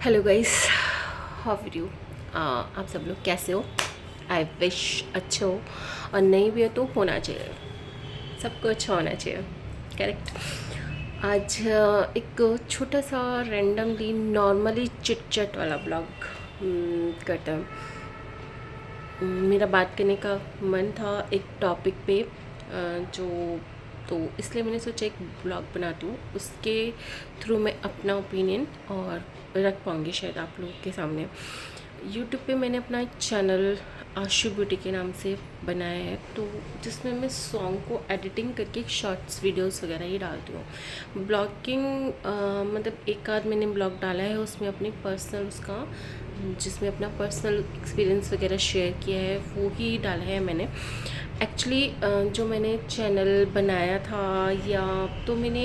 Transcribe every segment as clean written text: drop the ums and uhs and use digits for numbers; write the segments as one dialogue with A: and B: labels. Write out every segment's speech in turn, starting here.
A: Hello guys, how are you. आप सब लोग कैसे हो? आई विश अच्छे हो, और नहीं भी है तो होना चाहिए, सबको अच्छा होना चाहिए। करेक्ट। आज एक छोटा सा रैंडमली नॉर्मली चिट चैट वाला ब्लॉग करते हैं। मेरा बात करने का मन था एक टॉपिक पे, जो तो इसलिए मैंने सोचा एक ब्लॉग बनाती हूँ, उसके थ्रू मैं अपना ओपिनियन और रख पाऊँगी शायद आप लोगों के सामने। यूट्यूब पे मैंने अपना एक चैनल आशु ब्यूटी के नाम से बनाया है, तो जिसमें मैं सॉन्ग को एडिटिंग करके शॉर्ट्स वीडियोस वगैरह ही डालती हूँ। ब्लॉगिंग मतलब एक आध मैंने ब्लॉग डाला है, उसमें अपनी पर्सनल उसका जिसमें अपना पर्सनल एक्सपीरियंस वगैरह शेयर किया है, वो ही डाला है मैंने। एक्चुअली जो मैंने चैनल बनाया था, या तो मैंने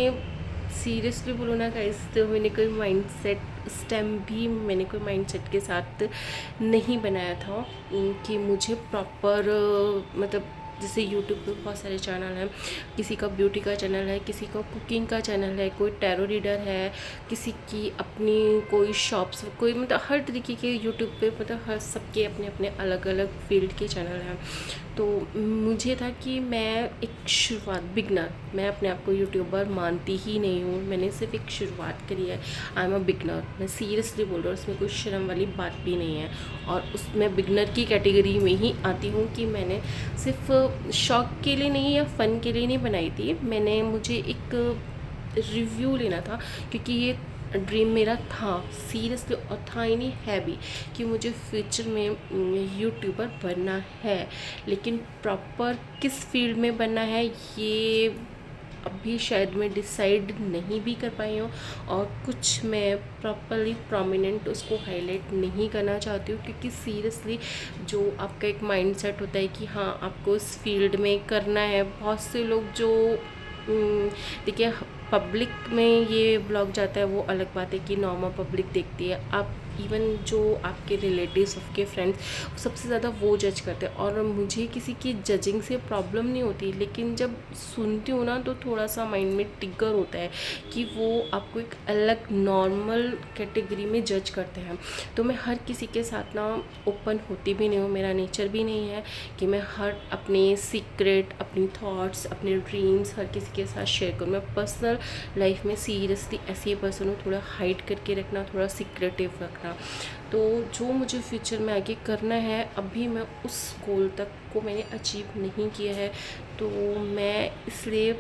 A: सीरियसली बोलो ना गाइस, तो मैंने कोई माइंडसेट उस टाइम भी मैंने कोई माइंडसेट के साथ नहीं बनाया था कि मुझे प्रॉपर मतलब जैसे यूट्यूब पे बहुत सारे चैनल हैं, किसी का ब्यूटी का चैनल है, किसी का कुकिंग का चैनल है, कोई टैरो रीडर है, किसी की अपनी कोई शॉप्स, कोई मतलब हर तरीके के यूट्यूब पे मतलब हर सबके अपने अपने अलग अलग फील्ड के चैनल हैं। तो मुझे था कि मैं एक शुरुआत बिगनर, मैं अपने आप को यूट्यूबर मानती ही नहीं हूँ, मैंने सिर्फ एक शुरुआत करी है। आई एम अ बिगनर, मैं सीरियसली बोल रहा हूँ, इसमें कोई शर्म वाली बात भी नहीं है। और उसमें बिगनर की कैटेगरी में ही आती हूँ कि मैंने सिर्फ शौक के लिए नहीं या फ़न के लिए नहीं बनाई थी, मैंने मुझे एक रिव्यू लेना था, क्योंकि ये ड्रीम मेरा था सीरियसली, और था ही नहीं है भी, कि मुझे फ्यूचर में यूट्यूबर बनना है। लेकिन प्रॉपर किस फील्ड में बनना है ये अभी शायद मैं डिसाइड नहीं भी कर पाई हूँ, और कुछ मैं प्रॉपरली प्रोमिनेंट उसको हाईलाइट नहीं करना चाहती हूँ, क्योंकि सीरियसली जो आपका एक माइंडसेट होता है कि हाँ आपको इस फील्ड में करना है, बहुत से लोग जो देखिए पब्लिक में ये ब्लॉग जाता है वो अलग बात है कि नॉर्मल पब्लिक देखती है, आप इवन जो आपके रिलेटिव्स, आपके फ्रेंड्स, सबसे ज़्यादा वो जज करते हैं। और मुझे किसी की जजिंग से प्रॉब्लम नहीं होती, लेकिन जब सुनती हूँ ना तो थोड़ा सा माइंड में ट्रिगर होता है कि वो आपको एक अलग नॉर्मल कैटेगरी में जज करते हैं। तो मैं हर किसी के साथ ना ओपन होती भी नहीं हूँ, मेरा नेचर भी नहीं है कि मैं हर अपने सीक्रेट, अपनी थॉट्स, अपने ड्रीम्स हर किसी के साथ शेयर करूँ। मैं पर्सनल लाइफ में सीरियसली ऐसी पर्सन हूँ, थोड़ा हाइड करके रखना, थोड़ा सीक्रेटिव रखना। तो जो मुझे फ्यूचर में आगे करना है, अभी मैं उस गोल तक को मैंने अचीव नहीं किया है, तो मैं इसलिए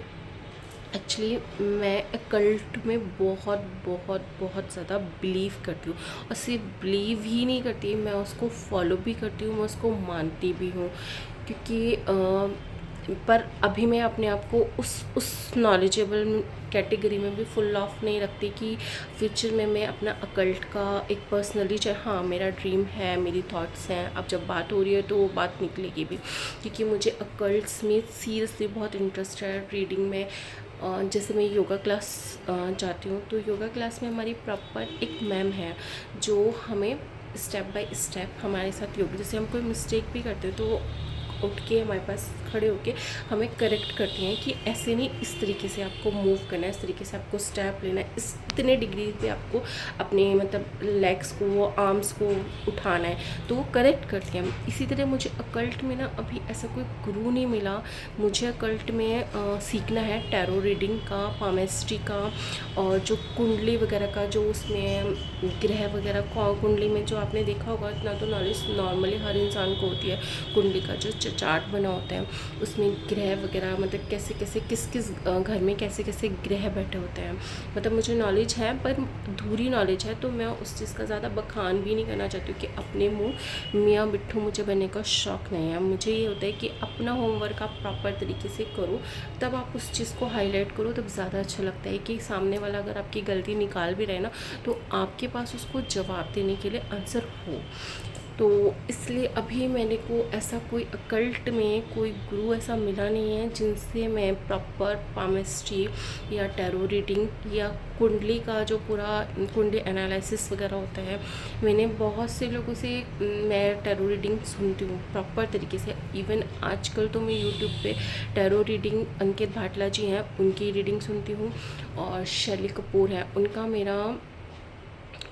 A: एक्चुअली मैं कल्ट में बहुत बहुत बहुत ज़्यादा बिलीव करती हूँ, और सिर्फ बिलीव ही नहीं करती, मैं उसको फॉलो भी करती हूँ, मैं उसको मानती भी हूँ। क्योंकि पर अभी मैं अपने आप को उस नॉलेजेबल कैटेगरी में भी फुल ऑफ नहीं रखती कि फ्यूचर में मैं अपना अकल्ट का एक पर्सनली, चाहे हाँ मेरा ड्रीम है, मेरी थॉट्स हैं, अब जब बात हो रही है तो वो बात निकलेगी भी, क्योंकि मुझे अकल्ट्स में सीरियसली बहुत इंटरेस्ट है। रीडिंग में जैसे मैं योगा क्लास जाती हूँ, तो योगा क्लास में हमारी प्रॉपर एक मैम है जो हमें स्टेप बाय स्टेप हमारे साथ योगा, जैसे हम कोई मिस्टेक भी करते हैं तो उठ के हमारे पास खड़े होके हमें करेक्ट करती हैं कि ऐसे नहीं, इस तरीके से आपको मूव करना है, इस तरीके से आपको स्टेप लेना है, इस इतने डिग्री पे आपको अपने मतलब लेग्स को, आर्म्स को उठाना है, तो वो करेक्ट करती हैं। इसी तरह मुझे अकल्ट में ना अभी ऐसा कोई गुरु नहीं मिला। मुझे अकल्ट में सीखना है टैरो रीडिंग का, पामेस्ट्री का, और जो कुंडली वगैरह का, जो उसमें ग्रह वगैरह कुंडली में जो आपने देखा होगा, इतना तो नॉलेज नॉर्मली हर इंसान को होती है। कुंडली का जो चार्ट बना होता है उसमें ग्रह वगैरह, मतलब कैसे कैसे किस किस घर में कैसे कैसे ग्रह बैठे होते हैं, मतलब मुझे नॉलेज है पर धूरी नॉलेज है, तो मैं उस चीज़ का ज़्यादा बखान भी नहीं करना चाहती हूँ कि अपने मुँह मियाँ बिट्ठू मुझे बनने का शौक़ नहीं है। मुझे ये होता है कि अपना होमवर्क आप प्रॉपर तरीके से करो, तब आप उस चीज़ को हाईलाइट करो, तब ज़्यादा अच्छा लगता है कि सामने वाला अगर आपकी गलती निकाल भी रहे ना, तो आपके पास उसको जवाब देने के लिए आंसर हो। तो इसलिए अभी मेरे को ऐसा कोई अकल्ट में कोई गुरु ऐसा मिला नहीं है जिनसे मैं प्रॉपर पामेस्ट्री या टैरो रीडिंग या कुंडली का जो पूरा कुंडली एनालिसिस वगैरह होता है, मैंने बहुत से लोगों से मैं टैरो रीडिंग सुनती हूँ प्रॉपर तरीके से। इवन आजकल तो मैं यूट्यूब पे टैरो रीडिंग अंकित भाटला जी हैं, उनकी रीडिंग सुनती हूँ, और शैली कपूर है, उनका मेरा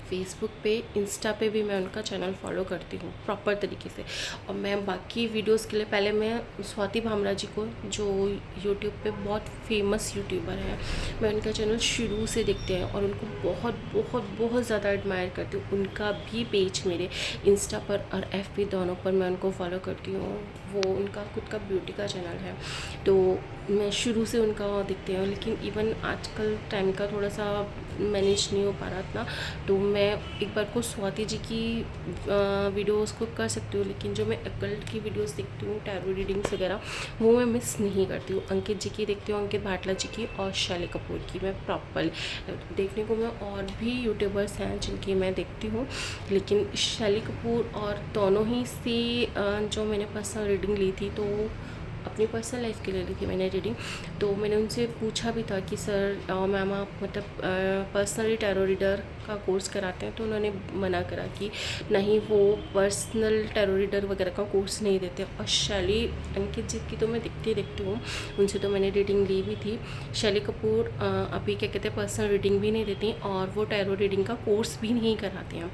A: फेसबुक पे, इंस्टा पे भी मैं उनका चैनल फॉलो करती हूँ प्रॉपर तरीके से। और मैं बाकी वीडियोस के लिए पहले मैं स्वाति भामरा जी को, जो यूट्यूब पे बहुत फेमस यूट्यूबर हैं, मैं उनका चैनल शुरू से देखते हैं और उनको बहुत बहुत बहुत ज़्यादा एडमायर करती हूँ। उनका भी पेज मेरे इंस्टा पर और FB दोनों पर मैं उनको फॉलो करती हूँ। वो उनका खुद का ब्यूटी का चैनल है, तो मैं शुरू से उनका देखते हैं। लेकिन इवन आजकल टाइम का थोड़ा सा मैनेज नहीं हो पा रहा था, तो मैं एक बार को स्वाति जी की वीडियोस को कर सकती हूँ, लेकिन जो मैं अकल्ट की वीडियोस देखती हूँ, टैरो रीडिंग्स वगैरह, वो मैं मिस नहीं करती हूँ। अंकित जी की देखती हूँ, अंकित भाटला जी की, और शैली कपूर की मैं प्रॉपर देखने को मैं, और भी यूट्यूबर्स हैं जिनकी मैं देखती हूँ, लेकिन शैली कपूर और दोनों ही से जो मैंने पर्सनल रीडिंग ली थी, तो अपनी पर्सनल लाइफ के लिए ली थी मैंने रीडिंग। तो मैंने उनसे पूछा भी था कि सर मैम आप मतलब पर्सनली टैरो रीडर का कोर्स कराते हैं, तो उन्होंने मना करा कि नहीं, वो पर्सनल टैरो रीडर वगैरह का कोर्स नहीं देते। और शैली अंकित जी की तो मैं देखती हूँ, उनसे तो मैंने रीडिंग ली भी थी। शैली कपूर अभी क्या कहते हैं, पर्सनल रीडिंग भी नहीं देती, और वो टैरो रीडिंग का कोर्स भी नहीं कराते हैं।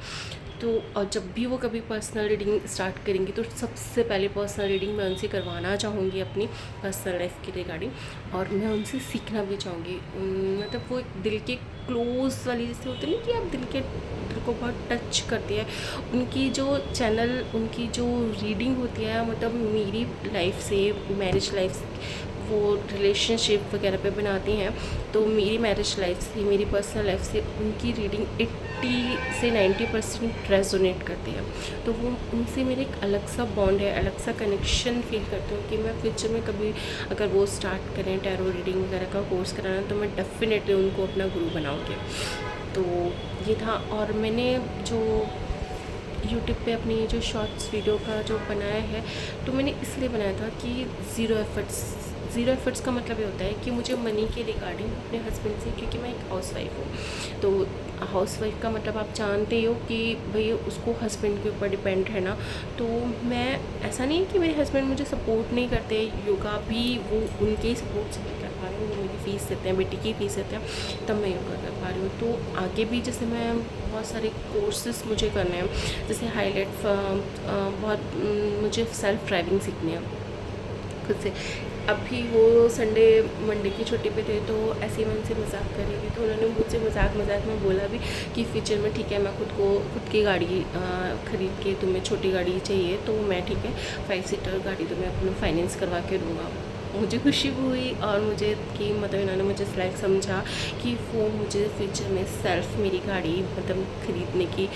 A: तो और जब भी वो कभी पर्सनल रीडिंग स्टार्ट करेंगी, तो सबसे पहले पर्सनल रीडिंग मैं उनसे करवाना चाहूँगी अपनी पर्सनल लाइफ के रिगार्डिंग, और मैं उनसे सीखना भी चाहूँगी। मतलब वो एक दिल के क्लोज वाली जैसे होती है ना, कि आप दिल को बहुत टच करती है उनकी जो चैनल, उनकी जो रीडिंग होती है, मतलब मेरी लाइफ से, मैरिज लाइफ, वो रिलेशनशिप वगैरह पे बनाती हैं, तो मेरी मैरिज लाइफ से, मेरी पर्सनल लाइफ से उनकी रीडिंग 80 से 90% रेजोनेट करती है। तो वो उनसे मेरे एक अलग सा बॉन्ड है, अलग सा कनेक्शन फील करती हूँ कि मैं फ्यूचर में कभी अगर वो स्टार्ट करें टैरो रीडिंग वगैरह का कोर्स कराना, तो मैं डेफिनेटली उनको अपना गुरु बनाऊँगी। तो ये था। और मैंने जो यूट्यूब पे अपनी जो शॉर्ट्स वीडियो का जो बनाया है, तो मैंने इसलिए बनाया था कि ज़ीरो एफर्ट्स का मतलब ये होता है कि मुझे मनी के रिगार्डिंग अपने हस्बैंड से, क्योंकि मैं एक हाउसवाइफ हूँ, तो हाउसवाइफ का मतलब आप जानते हो कि भाई उसको हस्बैंड के ऊपर डिपेंड रहना। तो मैं, ऐसा नहीं है कि मेरे हस्बैंड मुझे सपोर्ट नहीं करते, योगा भी वो उनके ही सपोर्ट से कर पा रही हूँ, वो मेरी फ़ीस देते हैं, बेटी की फ़ीस देते हैं, तब मैं योगा कर पा रही हूँ। तो आगे भी जैसे मैं बहुत सारे कोर्सेस मुझे करने हैं, जैसे हाईलाइट बहुत मुझे सेल्फ ड्राइविंग सीखनी है खुद से। अभी वो संडे मंडे की छुट्टी पे थे, तो ऐसे ही मैं उनसे मजाक कर रही थी, तो उन्होंने मुझसे मजाक में बोला भी कि फ्यूचर में ठीक है, मैं खुद की गाड़ी ख़रीद के, तुम्हें छोटी गाड़ी चाहिए तो मैं ठीक है 5 सीटर गाड़ी तुम्हें अपना फाइनेंस करवा के दूँगा। मुझे खुशी भी हुई, और मुझे कि मतलब इन्होंने मुझे लाइक समझा कि वो मुझे फ्यूचर में सेल्फ मेरी गाड़ी मतलब ख़रीदने की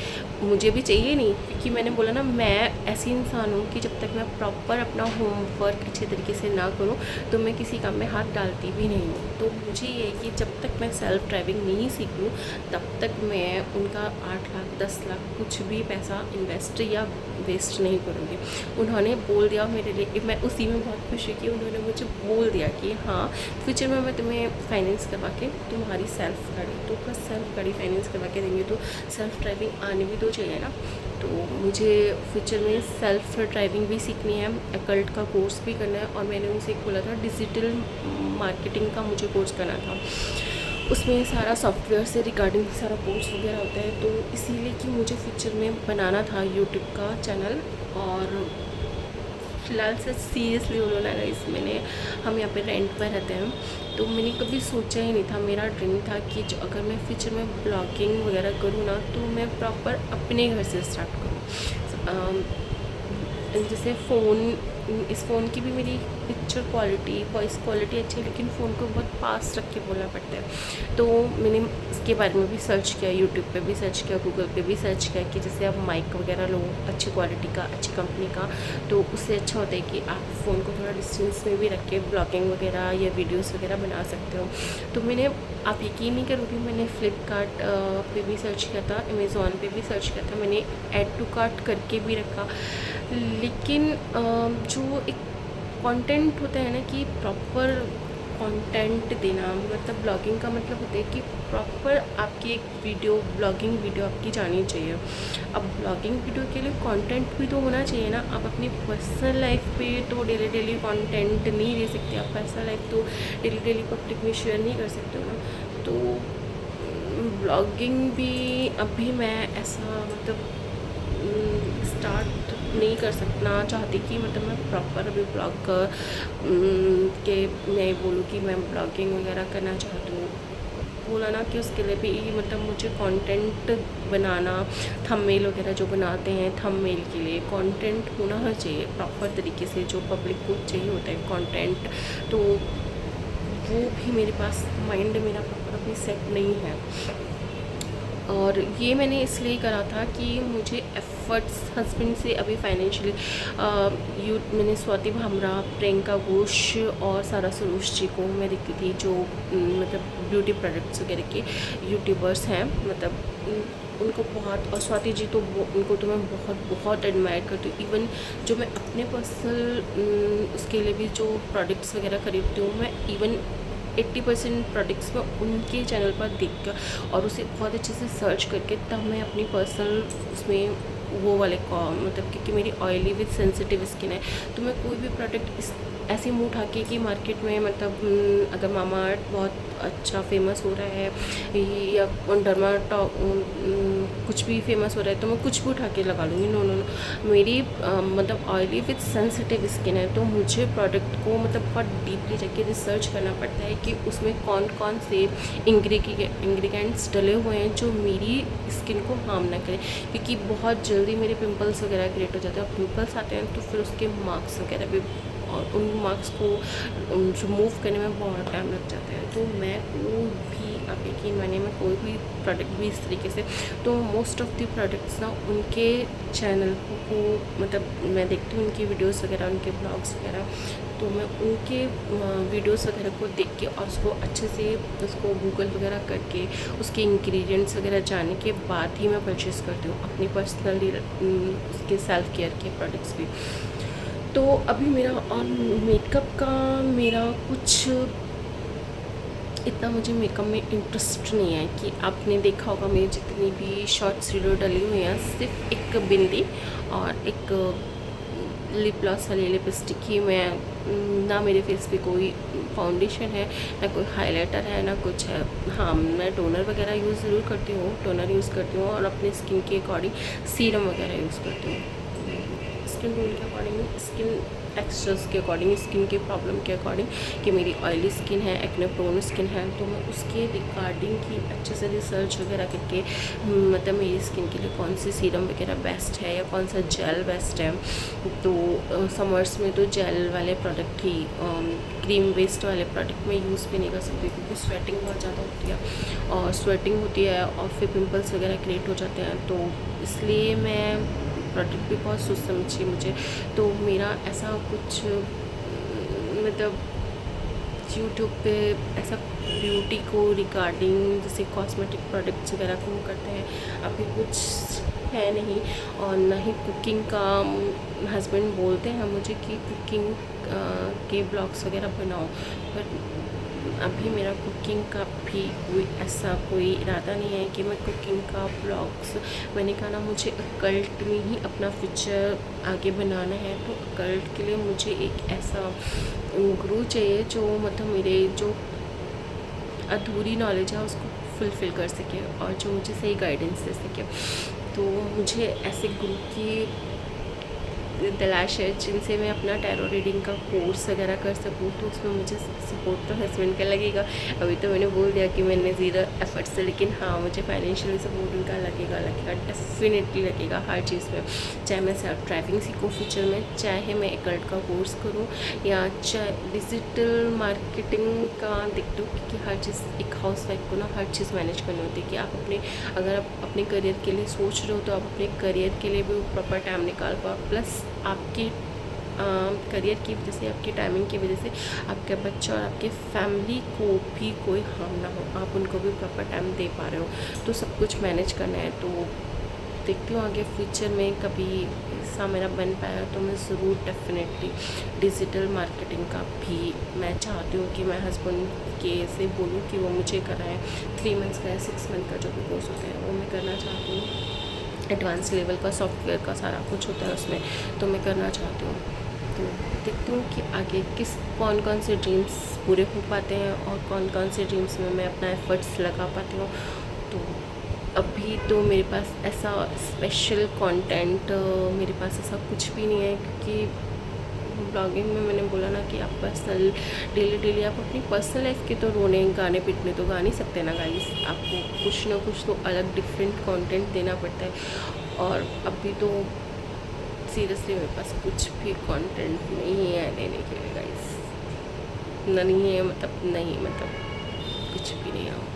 A: मुझे भी चाहिए नहीं, क्योंकि मैंने बोला ना, मैं ऐसी इंसान हूँ कि जब तक मैं प्रॉपर अपना होमवर्क अच्छे तरीके से ना करूँ, तो मैं किसी काम में हाथ डालती भी नहीं हूँ। तो मुझे ये है कि जब तक मैं सेल्फ ड्राइविंग नहीं सीख लूँ, तब तक मैं उनका 8 लाख 10 लाख कुछ भी पैसा इन्वेस्ट या वेस्ट नहीं करूँगी। उन्होंने बोल दिया मेरे लिए, मैं उसी में बहुत खुश हुई कि उन्होंने मुझे बोल दिया कि हाँ, फ्यूचर में मैं तुम्हें फाइनेंस करवा के तुम्हारी सेल्फ गाड़ी, तो बस सेल्फ गाड़ी फाइनेंस करवा के देंगे, तो सेल्फ ड्राइविंग आने भी तो चाहिए ना। तो मुझे फ्यूचर में सेल्फ ड्राइविंग भी सीखनी है, अकल्ट का कोर्स भी करना है, और मैंने उनसे एक बोला था डिजिटल मार्केटिंग का मुझे कोर्स करना था। उसमें सारा सॉफ्टवेयर से रिगार्डिंग सारा कोर्स वगैरह होता है, तो इसीलिए कि मुझे फ्यूचर में बनाना था यूट्यूब का चैनल। और फ़िलहाल से सीरियसली बोलो ना गाइस, हम यहाँ पे रेंट पर रहते हैं, तो मैंने कभी सोचा ही नहीं था, मेरा ड्रीम था कि जो अगर मैं फ्यूचर में ब्लॉगिंग वगैरह करूँ ना, तो मैं प्रॉपर अपने घर से स्टार्ट करूँ। जैसे इस फ़ोन की भी मेरी पिक्चर क्वालिटी, वॉइस क्वालिटी अच्छी है, लेकिन फ़ोन को बहुत पास रख के बोलना पड़ता है। तो मैंने इसके बारे में भी सर्च किया, यूट्यूब पे भी सर्च किया, गूगल पे भी सर्च किया कि जैसे आप माइक वगैरह लो अच्छी क्वालिटी का, अच्छी कंपनी का, तो उससे अच्छा होता है कि आप फ़ोन को थोड़ा डिस्टेंस में भी रख के ब्लॉगिंग वगैरह या वीडियोज़ वगैरह बना सकते हो। तो मैंने, आप यकीन नहीं करोगे, मैंने फ्लिपकार्ट पे भी सर्च किया था, अमेज़ॉन पे भी सर्च किया था, मैंने ऐड टू कार्ट करके भी रखा, लेकिन जो एक कंटेंट होता है ना, कि प्रॉपर कंटेंट देना, मतलब ब्लॉगिंग का मतलब होता है कि प्रॉपर आपकी एक ब्लॉगिंग वीडियो आपकी जानी चाहिए। अब ब्लॉगिंग वीडियो के लिए कंटेंट भी तो होना चाहिए ना। आप अपनी पर्सनल लाइफ पे तो डेली कंटेंट नहीं दे सकते, आप पर्सनल लाइफ तो डेली पब्लिक में शेयर नहीं कर सकते हो ना। तो ब्लॉगिंग भी अभी मैं ऐसा मतलब स्टार्ट नहीं कर सकना चाहती कि मतलब मैं प्रॉपर अभी ब्लॉग के मैं बोलूँ कि मैं ब्लॉगिंग वगैरह करना चाहती हूँ। बोला ना कि उसके लिए भी मतलब मुझे कंटेंट बनाना, थंबनेल वगैरह जो बनाते हैं थंबनेल के लिए कंटेंट होना चाहिए प्रॉपर तरीके से, जो पब्लिक को चाहिए होता है कंटेंट, तो वो भी मेरे पास माइंड मेरा प्रॉपर अभी सेट नहीं है। और ये मैंने इसलिए करा था कि मुझे एफर्ट्स हस्बैंड से अभी फाइनेंशियली मैंने स्वाति भामरा, प्रियंका घोष और सारा सरोज जी को मैं देखती थी, जो मतलब ब्यूटी प्रोडक्ट्स वगैरह के यूट्यूबर्स हैं, मतलब उनको बहुत, और स्वाति जी तो उनको तो मैं बहुत बहुत एडमायर करती हूँ। इवन जो मैं अपने पर्सनल उसके लिए भी जो प्रोडक्ट्स वगैरह खरीदती हूँ, मैं इवन 80% प्रोडक्ट्स में उनके चैनल पर देख कर और उसे बहुत अच्छे से सर्च करके तब मैं अपनी पर्सनल उसमें वो वाले मतलब, क्योंकि मेरी ऑयली विद सेंसिटिव स्किन है, तो मैं कोई भी प्रोडक्ट इस ऐसे मुँह उठा के कि मार्केट में मतलब अगर मामाअर्थ बहुत अच्छा फेमस हो रहा है या कुछ भी फेमस हो रहा है तो मैं कुछ भी उठा के लगा लूँगी। नो नो नो, मेरी मतलब ऑयली विद सेंसिटिव स्किन है, तो मुझे प्रोडक्ट को मतलब बहुत डीपली जाके रिसर्च करना पड़ता है कि उसमें कौन कौन से इंग्रेडिएंट्स डले हुए हैं जो मेरी स्किन को हार्म ना करें, क्योंकि बहुत जल्दी मेरे पिंपल्स वगैरह क्रिएट हो जाते हैं। पिंपल्स आते हैं तो फिर उसके मार्क्स वगैरह भी, और उन मार्क्स को रिमूव करने में बहुत टाइम लग जाता है। तो मैं कोई भी, आप यकीन मानिए, मैं कोई भी प्रोडक्ट भी इस तरीके से, तो मोस्ट ऑफ द प्रोडक्ट्स ना उनके चैनल को मतलब मैं देखती हूँ उनकी वीडियोस वगैरह, उनके ब्लॉग्स वगैरह, तो मैं उनके वीडियोस वगैरह को देख के और उसको अच्छे से उसको गूगल वगैरह करके उसके इंग्रेडिएंट्स वगैरह जानने के बाद ही मैं परचेज़ करती हूँ अपनी पर्सनली उसके सेल्फ केयर के प्रोडक्ट्स भी। तो अभी मेरा ऑन मेकअप का मेरा कुछ इतना मुझे मेकअप में इंटरेस्ट नहीं है कि आपने देखा होगा मेरी जितनी भी शॉर्ट्स वीडियो डली हुई हैं, सिर्फ एक बिंदी और एक लिप ग्लॉस वाली लिपस्टिक ही मैं, ना मेरे फेस पे कोई फाउंडेशन है, ना कोई हाइलाइटर है, ना कुछ है। हाँ, मैं टोनर वगैरह यूज़ ज़रूर करती हूँ, टोनर यूज़ करती हूँ और अपने स्किन के अकॉर्डिंग सीरम वगैरह यूज़ करती हूँ, स्किन टोन के अकॉर्डिंग, स्किन टेक्सचर्स के अकॉर्डिंग, स्किन के प्रॉब्लम के अकॉर्डिंग, कि मेरी ऑयली स्किन है, एक्ने प्रोन स्किन है, तो मैं उसके रिगार्डिंग की अच्छे से रिसर्च वगैरह करके मतलब मेरी स्किन के लिए कौन सी सीरम वगैरह बेस्ट है या कौन सा जेल बेस्ट है। तो समर्स में तो जेल वाले प्रोडक्ट ही, क्रीम बेस्ड वाले प्रोडक्ट में यूज़ भी नहीं कर सकती, क्योंकि स्वेटिंग बहुत ज़्यादा होती है और स्वेटिंग होती है और फिर पिंपल्स वगैरह क्रिएट हो जाते हैं, तो इसलिए मैं प्रोडक्ट भी बहुत सोच समझिए मुझे। तो मेरा ऐसा कुछ मतलब यूट्यूब पे ऐसा ब्यूटी को रिगार्डिंग जैसे कॉस्मेटिक प्रोडक्ट्स वगैरह को करते हैं अभी कुछ है नहीं, और ना ही कुकिंग का। हस्बैंड बोलते हैं मुझे कि कुकिंग के ब्लॉग्स वगैरह बनाओ, पर अभी मेरा कुकिंग का भी कोई ऐसा कोई इरादा नहीं है कि मैं कुकिंग का ब्लॉग्स, मैंने कहा ना मुझे अकल्ट में ही अपना फ्यूचर आगे बनाना है, तो अकल्ट के लिए मुझे एक ऐसा गुरु चाहिए जो मतलब मेरे जो अधूरी नॉलेज है उसको फुलफ़िल कर सके और जो मुझे सही गाइडेंस दे सके। तो मुझे ऐसे गुरु की तलाश है जिनसे मैं अपना टैरो रीडिंग का कोर्स वगैरह कर सकूँ, तो उसमें मुझे सपोर्ट तो हस्बैंड का लगेगा। अभी तो मैंने बोल दिया कि मैंने ज़ीरो एफर्ट से, लेकिन हाँ मुझे फाइनेंशियली सपोर्ट उनका लगेगा डेफिनेटली लगेगा हर चीज़ में। चाहे मैं सेल्फ ड्राइविंग सीखूँ फ्यूचर में, चाहे मैं एकल्ट का कोर्स करूँ, या चाहे डिजिटल मार्केटिंग का देखते हो, क्योंकि हर चीज़ एक हाउस वाइफ को ना हर चीज़ मैनेज करनी होती है। कि आप अपने, अगर आप अपने करियर के लिए सोच रहे हो तो आप अपने करियर के लिए भी प्रॉपर टाइम निकाल पाओ, प्लस आपकी करियर की वजह से, आपकी टाइमिंग की वजह से आपके बच्चे और आपके फैमिली को भी कोई हार्म ना हो, आप उनको भी प्रॉपर टाइम दे पा रहे हो, तो सब कुछ मैनेज करना है। तो देखती हूँ आगे फ्यूचर में कभी ऐसा मेरा बन पाया तो मैं ज़रूर डेफिनेटली डिजिटल मार्केटिंग का भी मैं चाहती हूँ कि मैं हस्बैंड के से बोलूँ कि वो मुझे कराएं। 3 मंथ्स का या 6 मंथ का जो भी कोर्स होता है वो मैं करना चाहती हूँ। एडवांस लेवल का सॉफ्टवेयर का सारा कुछ होता है उसमें, तो मैं करना चाहती हूँ। तो देखती हूँ कि आगे कौन कौन से ड्रीम्स पूरे हो पाते हैं और कौन कौन से ड्रीम्स में मैं अपना एफर्ट्स लगा पाती हूँ। तो अभी तो मेरे पास ऐसा स्पेशल कंटेंट मेरे पास ऐसा कुछ भी नहीं है, क्योंकि ब्लॉगिंग में मैंने बोला ना कि आप पर्सनल डेली आप अपनी पर्सनल लाइफ के तो रोने गाने पिटने तो गा नहीं सकते ना गाइस, आपको कुछ ना कुछ तो अलग डिफरेंट कंटेंट देना पड़ता है। और अभी तो सीरियसली मेरे पास कुछ भी कंटेंट नहीं है देने के लिए गाइस, नहीं है मतलब नहीं, मतलब कुछ भी नहीं है।